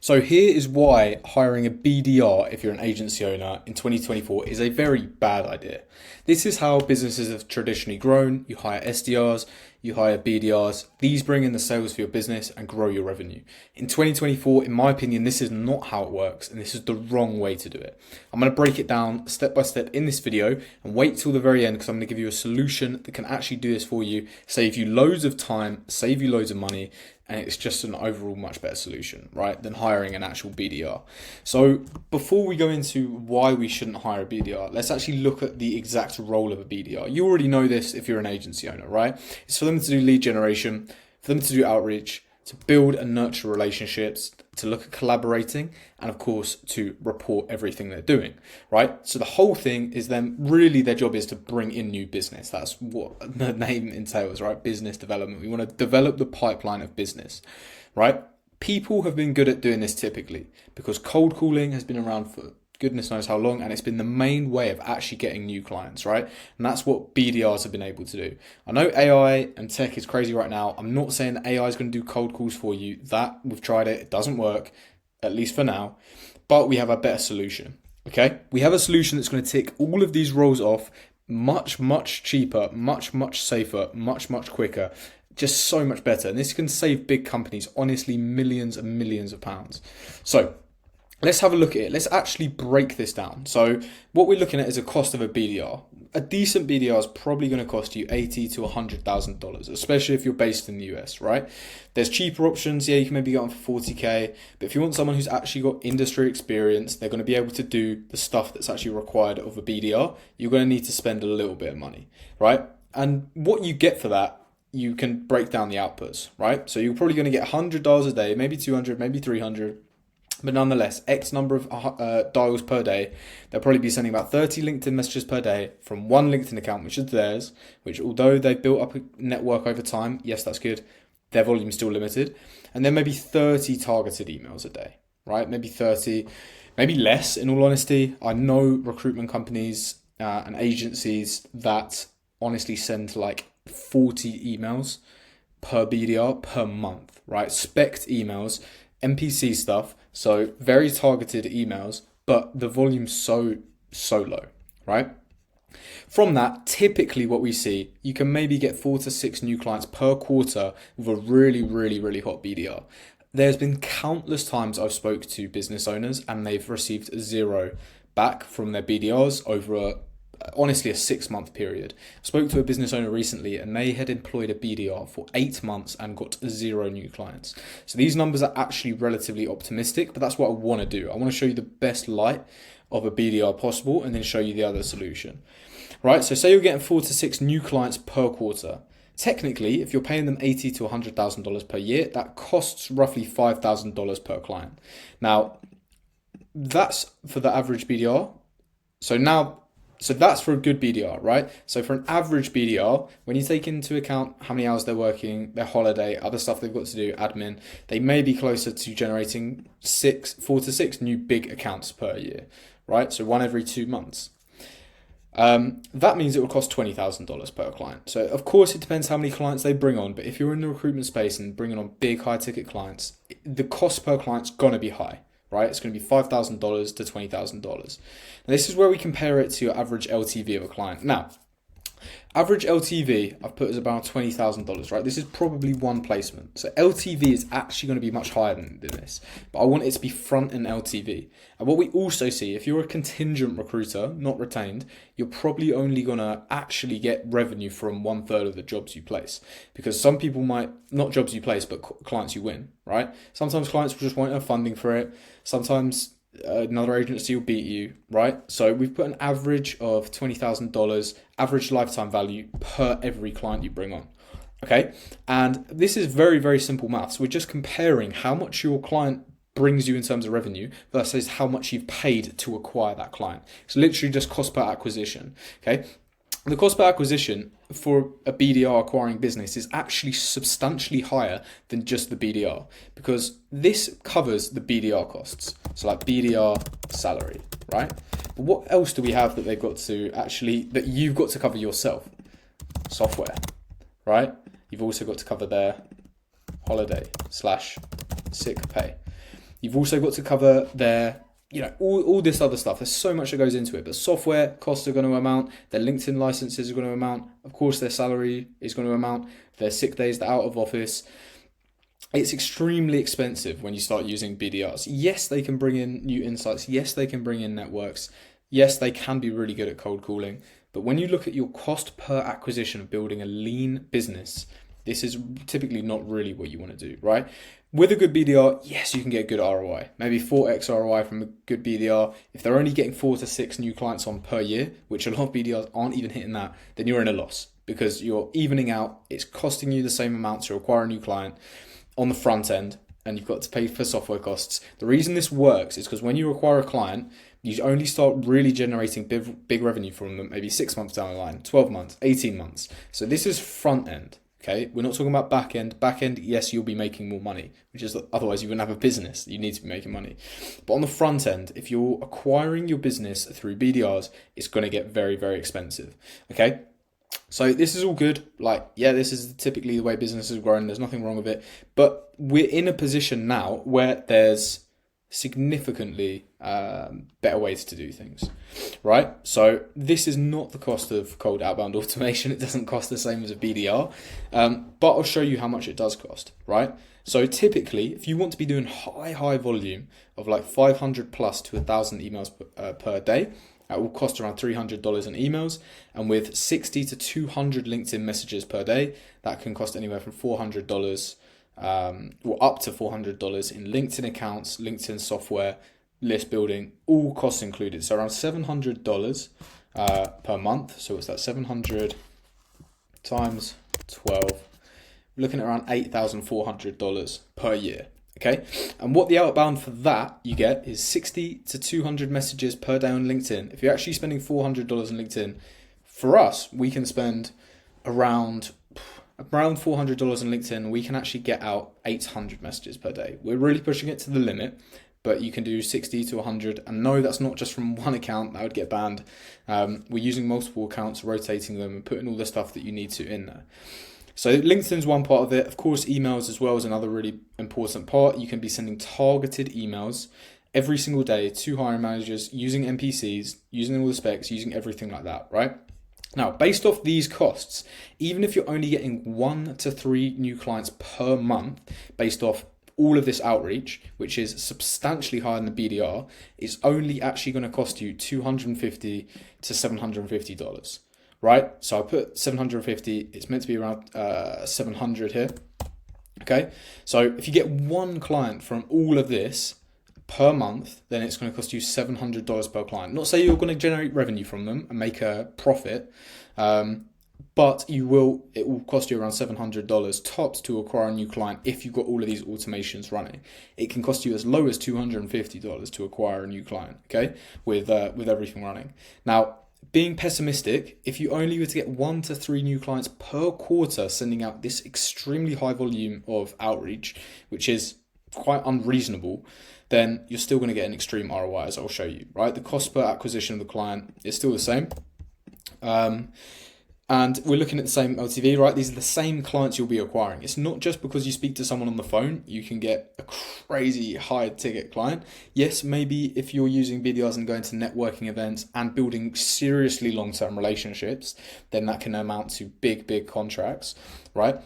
So here is why hiring a BDR if you're an agency owner in 2024 is a very bad idea. This is how businesses have traditionally grown. You hire SDRs, you hire BDRs. These bring in the sales for your business and grow your revenue. In 2024, in my opinion, this is not how it works and this is the wrong way to do it. I'm going to break it down step by step in this video and wait till the very end because I'm going to give you a solution that can actually do this for you, save you loads of time, save you loads of money, and it's just an overall much better solution, right, than hiring an actual BDR. So before we go into why we shouldn't hire a BDR, let's actually look at the exact role of a BDR. You already know this if you're an agency owner, right? It's for them to do lead generation, for them to do outreach, to build and nurture relationships, to look at collaborating, and of course to report everything they're doing, right? So the whole thing is then really their job is to bring in new business. That's what the name entails, right? Business development. We want to develop the pipeline of business, right? People have been good at doing this typically because cold calling has been around for goodness knows how long, and it's been the main way of actually getting new clients, right? And that's what BDRs have been able to do. I know AI and tech is crazy right now. I'm not saying that AI is going to do cold calls for you. That we've tried it. It doesn't work, at least for now, but we have a better solution, okay? We have a solution that's going to tick all of these roles off much cheaper, much safer, much quicker, just so much better. And this can save big companies, honestly, millions and millions of pounds. So let's have a look at it. Let's actually break this down. So what we're looking at is a cost of a BDR. A decent BDR is probably going to cost you $80,000 to $100,000, especially if you're based in the US, right? There's cheaper options. Yeah, you can maybe get on for $40K, but if you want someone who's actually got industry experience, they're going to be able to do the stuff that's actually required of a BDR. You're going to need to spend a little bit of money, right? And what you get for that, you can break down the outputs, right? So you're probably going to get $100 a day, maybe 200, maybe 300. But nonetheless, X number of dials per day. They'll probably be sending about 30 LinkedIn messages per day from one LinkedIn account, which is theirs, which although they've built up a network over time, yes, that's good, their volume is still limited. And then maybe 30 targeted emails a day, right? Maybe 30, maybe less, in all honesty. I know recruitment companies and agencies that honestly send like 40 emails per BDR per month, right? Spec emails, NPC stuff, so very targeted emails, but the volume's so low, right? From that, typically what we see, you can maybe get 4 to 6 new clients per quarter with a really hot BDR. There's been countless times I've spoke to business owners and they've received 0 back from their BDRs over honestly a 6-month period. I spoke to a business owner recently and they had employed a BDR for 8 months and got 0 new clients. So these numbers are actually relatively optimistic, but that's what I want to do. I want to show you the best light of a BDR possible and then show you the other solution. Right, so say you're getting 4 to 6 new clients per quarter. Technically, if you're paying them $80,000 to $100,000 per year, that costs roughly $5,000 per client. Now, that's for the average BDR. So that's for a good BDR, right? So for an average BDR, when you take into account how many hours they're working, their holiday, other stuff they've got to do, admin, they may be closer to generating 4 to 6 new big accounts per year, right? So one every 2 months. That means it will cost $20,000 per client. So of course it depends how many clients they bring on, but if you're in the recruitment space and bringing on big high ticket clients, the cost per client's gonna be high. Right, it's going to be $5,000 to $20,000. Now, this is where we compare it to your average LTV of a client. Now, average LTV I've put as about $20,000, right? This is probably one placement. So LTV is actually going to be much higher than this, but I want it to be front end LTV. And what we also see, if you're a contingent recruiter, not retained, you're probably only going to actually get revenue from 1/3 of the jobs you place, because some people might, not jobs you place, but clients you win, right? Sometimes clients will just want a funding for it. Sometimes another agency will beat you, right? So we've put an average of $20,000 average lifetime value per every client you bring on. Okay, and this is very simple maths. We're just comparing how much your client brings you in terms of revenue versus how much you've paid to acquire that client. It's literally just cost per acquisition. Okay, the cost per acquisition for a BDR acquiring business is actually substantially higher than just the BDR, because this covers the BDR costs. So like BDR salary, right? But what else do we have that they've got to actually, that you've got to cover yourself? Software, right? You've also got to cover their holiday / sick pay. You've also got to cover their, all this other stuff. There's so much that goes into it, but software costs are going to amount, their LinkedIn licenses are going to amount, of course their salary is going to amount, their sick days, they're out of office. It's extremely expensive when you start using BDRs. Yes, they can bring in new insights. Yes, they can bring in networks. Yes, they can be really good at cold calling. But when you look at your cost per acquisition of building a lean business, this is typically not really what you want to do, right? With a good BDR, yes, you can get good ROI. Maybe 4x ROI from a good BDR. If they're only getting 4 to 6 new clients on per year, which a lot of BDRs aren't even hitting that, then you're in a loss because you're evening out. It's costing you the same amount to acquire a new client on the front end, and you've got to pay for software costs. The reason this works is because when you acquire a client, you only start really generating big revenue from them maybe 6 months down the line, 12 months, 18 months. So this is front end. Okay, we're not talking about back end. Back end, yes, you'll be making more money, which is otherwise you wouldn't have a business. You need to be making money. But on the front end, if you're acquiring your business through BDRs, it's going to get very, very expensive. Okay, so this is all good. This is typically the way businesses are growing. There's nothing wrong with it. But we're in a position now where there's significantly better ways to do things, right? So this is not the cost of cold outbound automation. It doesn't cost the same as a BDR, but I'll show you how much it does cost, right? So typically, if you want to be doing high volume of like 500 plus to 1,000 emails per day, that will cost around $300 in emails. And with 60 to 200 LinkedIn messages per day, that can cost anywhere from $400 or up to $400 in LinkedIn accounts, LinkedIn software, list building, all costs included. So around $700 per month. So what's that? 700 times 12. We're looking at around $8,400 per year. Okay, and what the outbound for that you get is 60 to 200 messages per day on LinkedIn. If you're actually spending $400 on LinkedIn, for us, we can spend around $400 on LinkedIn. We can actually get out 800 messages per day. We're really pushing it to the limit, but you can do 60 to 100. And no, that's not just from one account. That would get banned. We're using multiple accounts, rotating them, and putting all the stuff that you need to in there. So LinkedIn's one part of it. Of course, emails as well is another really important part. You can be sending targeted emails every single day to hiring managers using NPCs, using all the specs, using everything like that, right? Now, based off these costs, even if you're only getting 1 to 3 new clients per month, based off all of this outreach, which is substantially higher than the BDR, is only actually going to cost you $250 to $750. Right, so I put 750, it's meant to be around 700 here. Okay, so if you get one client from all of this per month, then it's going to cost you $700 per client. Not say you're going to generate revenue from them and make a profit, but it will cost you around $700 tops to acquire a new client if you've got all of these automations running. It can cost you as low as $250 to acquire a new client, okay, with everything running. Now, being pessimistic, if you only were to get 1 to 3 new clients per quarter sending out this extremely high volume of outreach, which is quite unreasonable, then you're still going to get an extreme ROI, as I'll show you, right? The cost per acquisition of the client is still the same. And we're looking at the same LTV, right? These are the same clients you'll be acquiring. It's not just because you speak to someone on the phone, you can get a crazy high ticket client. Yes, maybe if you're using BDRs and going to networking events and building seriously long-term relationships, then that can amount to big contracts, right?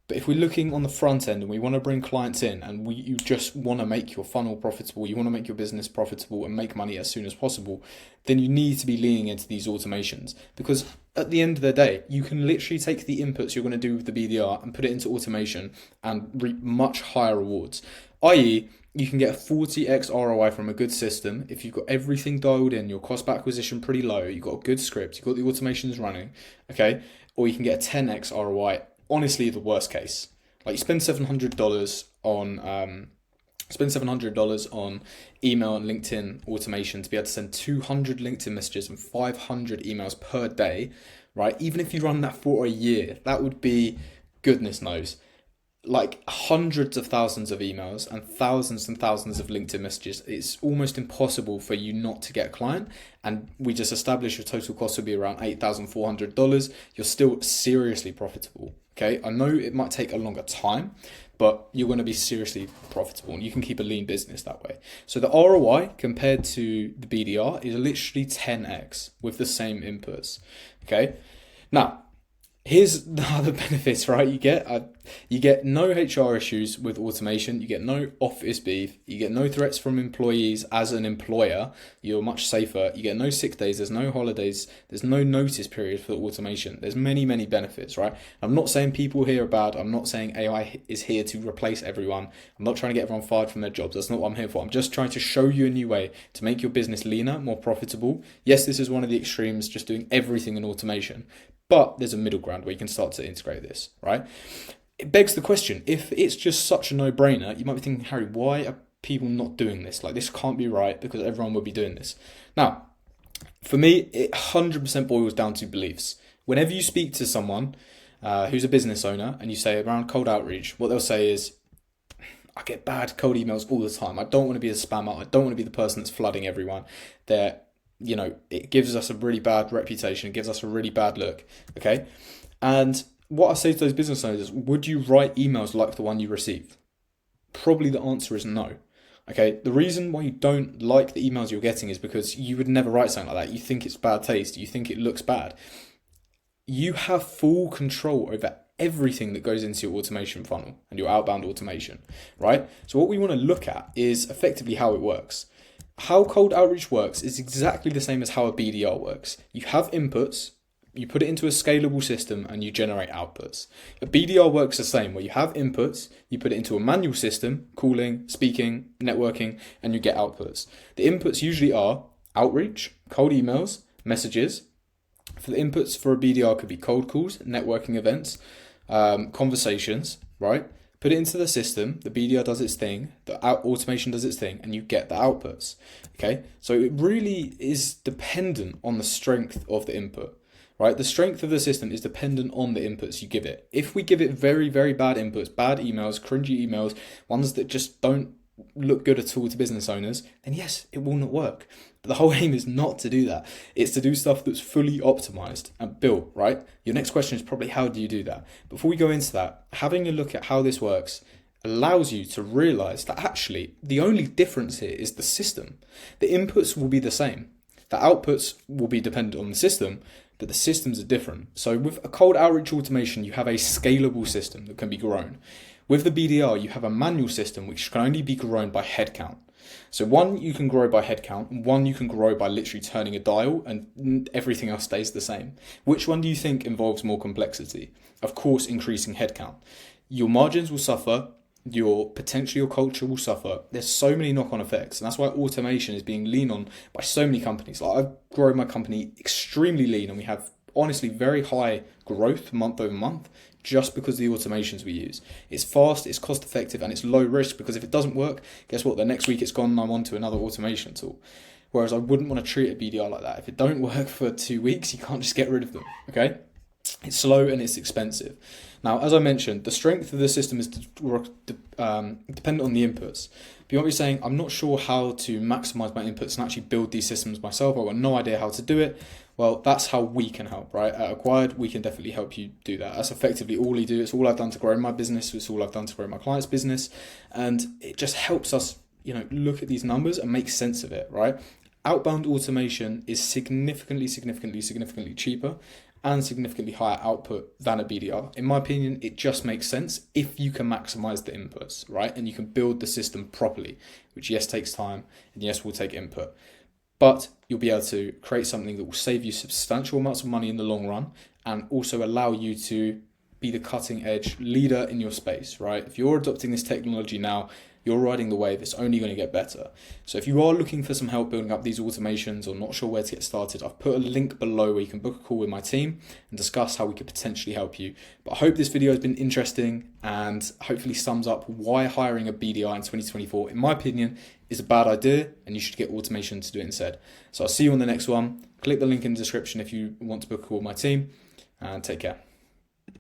But if we're looking on the front end and we want to bring clients in and you just want to make your funnel profitable, you want to make your business profitable and make money as soon as possible, then you need to be leaning into these automations. Because at the end of the day, you can literally take the inputs you're going to do with the BDR and put it into automation and reap much higher rewards. i.e., you can get a 40x ROI from a good system if you've got everything dialed in, your cost per acquisition pretty low, you've got a good script, you've got the automations running, okay? Or you can get a 10x ROI. Honestly, the worst case. Like you spend $700 on email and LinkedIn automation to be able to send 200 LinkedIn messages and 500 emails per day, right? Even if you run that for a year, that would be, goodness knows, like hundreds of thousands of emails and thousands of LinkedIn messages. It's almost impossible for you not to get a client. And we just established your total cost will be around $8,400. You're still seriously profitable. Okay, I know it might take a longer time, but you're going to be seriously profitable and you can keep a lean business that way. So the ROI compared to the BDR is literally 10x with the same inputs. Okay. Now, here's the other benefits, right? You get no HR issues with automation. You get no office beef. You get no threats from employees as an employer. You're much safer. You get no sick days. There's no holidays. There's no notice period for the automation. There's many, many benefits, right? I'm not saying people here are bad. I'm not saying AI is here to replace everyone. I'm not trying to get everyone fired from their jobs. That's not what I'm here for. I'm just trying to show you a new way to make your business leaner, more profitable. Yes, this is one of the extremes, just doing everything in automation. But there's a middle ground where you can start to integrate this, right? It begs the question, if it's just such a no-brainer, you might be thinking, Harry, why are people not doing this? Like, this can't be right because everyone will be doing this. Now, for me, it 100% boils down to beliefs. Whenever you speak to someone who's a business owner and you say around cold outreach, what they'll say is, I get bad cold emails all the time. I don't want to be a spammer. I don't want to be the person that's flooding everyone. It gives us a really bad reputation. It gives us a really bad look, okay? And what I say to those business owners is, would you write emails like the one you received? Probably the answer is no, okay? The reason why you don't like the emails you're getting is because you would never write something like that. You think it's bad taste. You think it looks bad. You have full control over everything that goes into your automation funnel and your outbound automation, right? So what we want to look at is effectively how it works. How cold outreach works is exactly the same as how a BDR works. You have inputs, you put it into a scalable system, and you generate outputs. A BDR works the same, where you have inputs, you put it into a manual system, calling, speaking, networking, and you get outputs. The inputs usually are outreach, cold emails, messages. For the inputs for a BDR could be cold calls, networking events, conversations, right? Put it into the system, the BDR does its thing, the automation does its thing, and you get the outputs, okay? So it really is dependent on the strength of the input, right? The strength of the system is dependent on the inputs you give it. If we give it very, very bad inputs, bad emails, cringy emails, ones that just don't look good at all to business owners, then yes, it will not work. But the whole aim is not to do that. It's to do stuff that's fully optimized and built, right? Your next question is probably, how do you do that? Before we go into that, having a look at how this works allows you to realize that actually the only difference here is the system. The inputs will be the same. The outputs will be dependent on the system, but the systems are different. So with a cold outreach automation, you have a scalable system that can be grown. With the BDR, you have a manual system which can only be grown by headcount. So one you can grow by headcount, and one you can grow by literally turning a dial, and everything else stays the same. Which one do you think involves more complexity? Of course, increasing headcount. Your margins will suffer, potentially your culture will suffer. There's so many knock-on effects, and that's why automation is being leaned on by so many companies. Like, I've grown my company extremely lean, and we have honestly very high growth month over month, just because of the automations we use. It's fast, it's cost effective, and it's low risk, because if it doesn't work, guess what? The next week it's gone and I'm on to another automation tool. Whereas I wouldn't want to treat a BDR like that. If it don't work for 2 weeks, you can't just get rid of them, okay? It's slow and it's expensive. Now, as I mentioned, the strength of the system is dependent on the inputs. But you might be saying, I'm not sure how to maximize my inputs and actually build these systems myself. I've got no idea how to do it. Well, that's how we can help, right? At Acquired, we can definitely help you do that. That's effectively all we do. It's all I've done to grow my business. It's all I've done to grow my client's business. And it just helps us, look at these numbers and make sense of it, right? Outbound automation is significantly cheaper and significantly higher output than a BDR. In my opinion, it just makes sense if you can maximize the inputs, right? And you can build the system properly, which yes, takes time, and yes, will take input. But you'll be able to create something that will save you substantial amounts of money in the long run, and also allow you to be the cutting edge leader in your space, right? If you're adopting this technology now, you're riding the wave. It's only going to get better. So if you are looking for some help building up these automations or not sure where to get started, I've put a link below where you can book a call with my team and discuss how we could potentially help you. But I hope this video has been interesting and hopefully sums up why hiring a BDR in 2024, in my opinion, is a bad idea, and you should get automation to do it instead. So I'll see you on the next one. Click the link in the description if you want to book a call with my team, and take care.